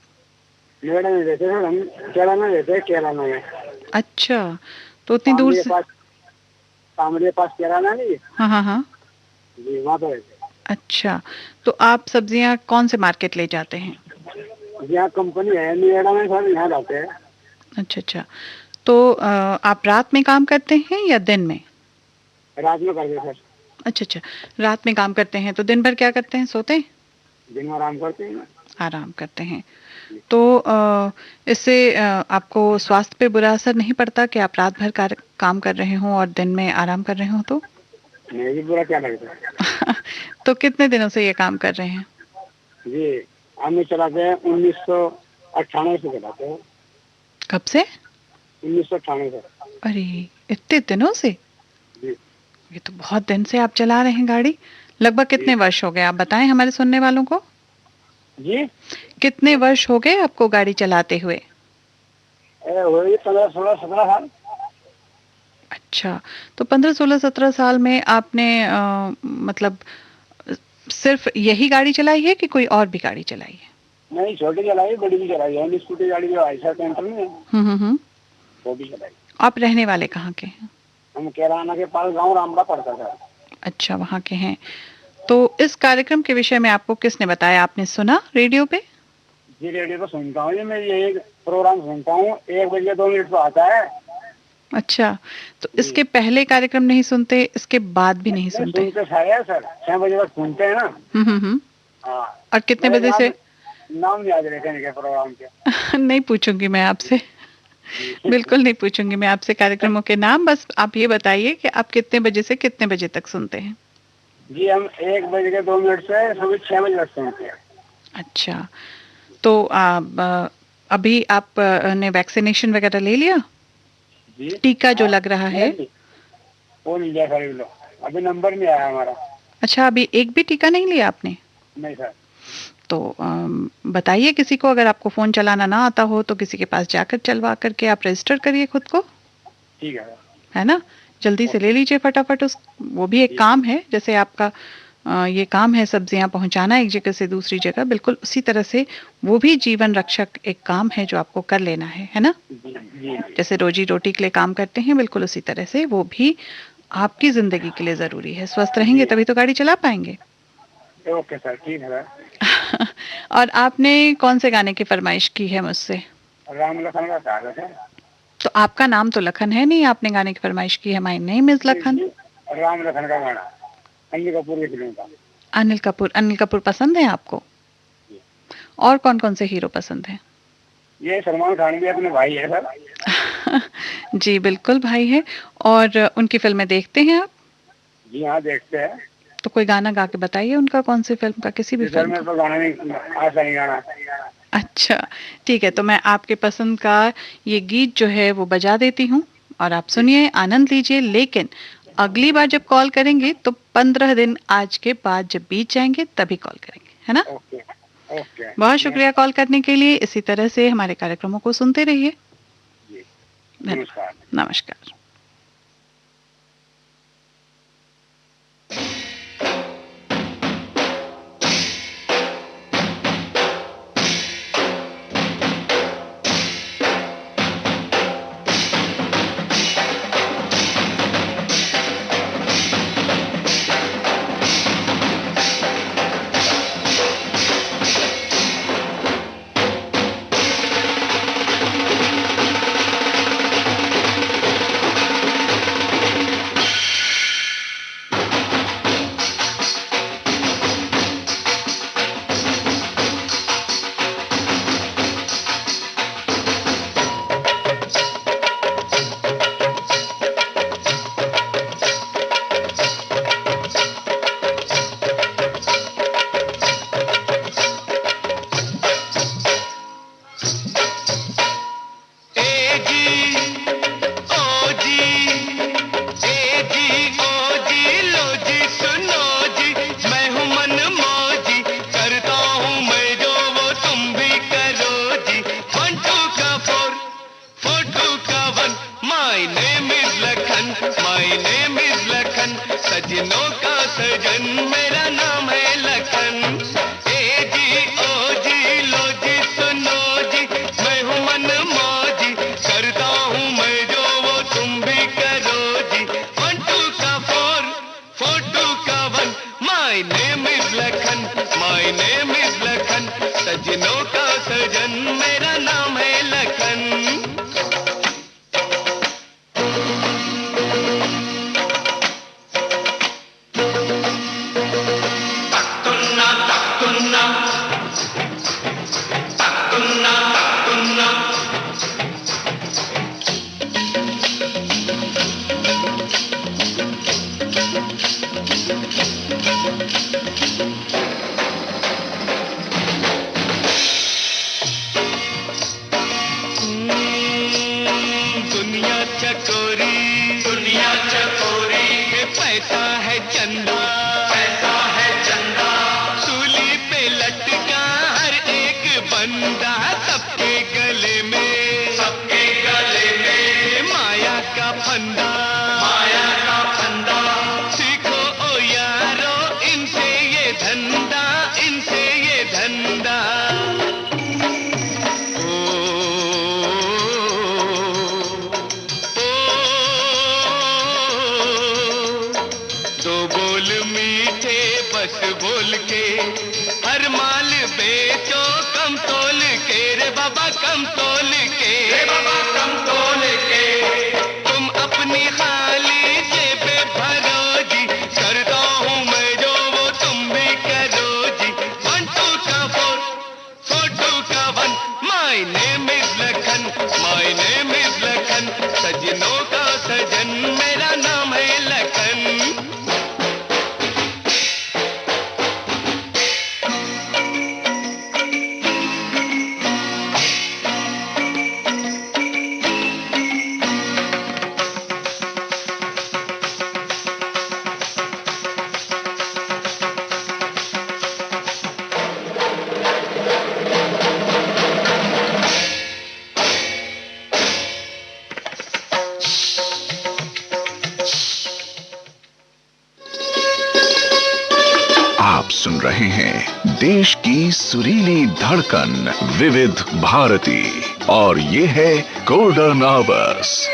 नोएडा में रहते हैं सर, हम केरला में रहते हैं, केरला में। अच्छा, तो उतनी दूर से? कामरे पास केरला नहीं? हाँ हाँ हाँ जी, वहाँ पे रहते हैं। अच्छा, तो आप सब्जियां कौन से मार्केट ले जाते हैं? यहाँ कंपनी है नोएडा में सर, यहाँ जाते हैं। अच्छा अच्छा, तो आप रात में काम करते हैं या दिन में? रात में करते हैं सर। अच्छा अच्छा, रात में काम करते हैं, तो दिन भर क्या करते हैं, सोते हैं? दिन में आराम करते हैं। आराम करते हैं। तो इससे आपको स्वास्थ्य पे बुरा असर नहीं पड़ता कि आप रात भर काम कर रहे हो और दिन में आराम कर रहे हो? तो नहीं, बुरा क्या लगता है। तो कितने दिनों से ये काम कर रहे हैं? जी हम चलाते हैं 1998 से चलाते हैं। कब से? 1998 से। अरे इतने दिनों से? जी। ये तो बहुत दिन से आप चला रहे हैं गाड़ी। लगभग कितने वर्ष हो गए, आप बताएं हमारे सुनने वालों को। जी कितने वर्ष हो गए आपको गाड़ी चलाते हुए? 15, 16, 17 साल। अच्छा, तो 15, 16, 17 साल में आपने मतलब सिर्फ यही गाड़ी चलाई है कि कोई और भी गाड़ी चलाई है? नहीं, छोटी चलाई, बड़ी भी चलाई है। स्कूटी गाड़ी जो आयशा सेंटर में है वो भी चलाई। आप रहने वाले कहाँ के हैं? हम केराना के पास गांव रामड़ा पड़ता था। अच्छा, वहाँ के हैं। तो इस कार्यक्रम के विषय में आपको किसने बताया, आपने सुना रेडियो पे? जी रेडियो पे सुनता हूँ, मैं ये प्रोग्राम सुनता हूँ, 1 बजे 2 मिनट तो आता है। अच्छा, तो इसके पहले कार्यक्रम नहीं सुनते, इसके बाद भी नहीं सुनते? सुनते सर 6 बजे तक सुनते हैं ना। हाँ। और कितने बजे से? नाम याद रहते हैं प्रोग्राम के? नहीं पूछूंगी मैं आपसे, बिल्कुल नहीं पूछूंगी मैं आपसे कार्यक्रमों के नाम। बस आप ये बताइए कि आप कितने बजे से कितने बजे तक सुनते हैं? जी हम 1 बजे 2 मिनट से सुबह 6 बजे तक सुनते हैं। अच्छा, तो अभी आप ने वैक्सीनेशन वगैरह ले लिया? जी, टीका जो लग रहा है वो मिल जाए सारे किलो। अभी नंबर नहीं आया हमारा। अच्छा, अभी एक भी टीका नहीं लिया आपने? नहीं सर। तो बताइए किसी को, अगर आपको फोन चलाना ना आता हो तो किसी के पास जाकर चलवा करके आप रजिस्टर करिए खुद को। ठीक है ना, जल्दी से ले लीजिए फटाफट। उस वो भी एक काम है, जैसे आपका ये काम है सब्जियां पहुंचाना एक जगह से दूसरी जगह, बिल्कुल उसी तरह से वो भी जीवन रक्षक एक काम है जो आपको कर लेना है ना। जैसे रोजी रोटी के लिए काम करते हैं, बिल्कुल उसी तरह से वो भी आपकी जिंदगी के लिए जरूरी है। स्वस्थ रहेंगे तभी तो गाड़ी चला पाएंगे। ओके सर, ठीक है सर। और आपने कौन से गाने की फरमाइश की है मुझसे? राम लखन का गाना है। तो आपका नाम तो लखन है नहीं, आपने गाने की फरमाइश की है। My name is Lakhan. Ram Lakhan का गाना, अनिल कपूर की फिल्म का। अनिल कपूर, अनिल कपूर पसंद है आपको? और कौन कौन से हीरो पसंद है? ये सलमान खान भी अपने भाई है सर। जी बिल्कुल भाई है। और उनकी फिल्में देखते हैं आप? जी हाँ, देखते हैं। तो कोई गाना गा के बताइए उनका, कौन सी फिल्म का, किसी भी फिल्म का। गाना नहीं, आशा नहीं गाना। अच्छा ठीक है, तो मैं आपके पसंद का ये गीत जो है वो बजा देती हूँ और आप सुनिए, आनंद लीजिए। लेकिन अगली बार जब कॉल करेंगे तो 15 दिन आज के बाद जब बीत जाएंगे तभी कॉल करेंगे, है ना? ओके। बहुत शुक्रिया कॉल करने के लिए। इसी तरह से हमारे कार्यक्रमों को सुनते रहिए। नमस्कार। नमस्कार। सजनों का सजन मेरा नाम है लखन। ए जी ओ जी लो जी सुनो जी, मैं हूँ मन मौजी, करता हूँ मैं जो वो तुम भी करो जी। 1 2 का 4 4 2 का 1, my name is Lakhan, my name is Lakhan. सजनों का सजन मेरा नाम है लखन। दुनिया चकोरी के पैसा है चंदा, पैसा है चंदा। सूली पे लटका हर एक बंदा, सबके गले में माया का फंदा, माया का फंदा। सीखो ओ यारो इनसे ये धंधा, इनसे ये धंधा। बस बोल के हर माल बेचो कम तोल के, रे बाबा कम तोल के, रे बाबा कम तोल के। तुम अपनी खाली जेबे भरो जी, करता हूँ मैं जो वो तुम भी करो जी। 1 2 का 4 4 2 का 1, my name is Lakhan, my name is Lakhan. सजनों का सजन मेरा नाम है लखन। आप सुन रहे हैं देश की सुरीली धड़कन विविध भारती और ये है गोल्डन आवर्स।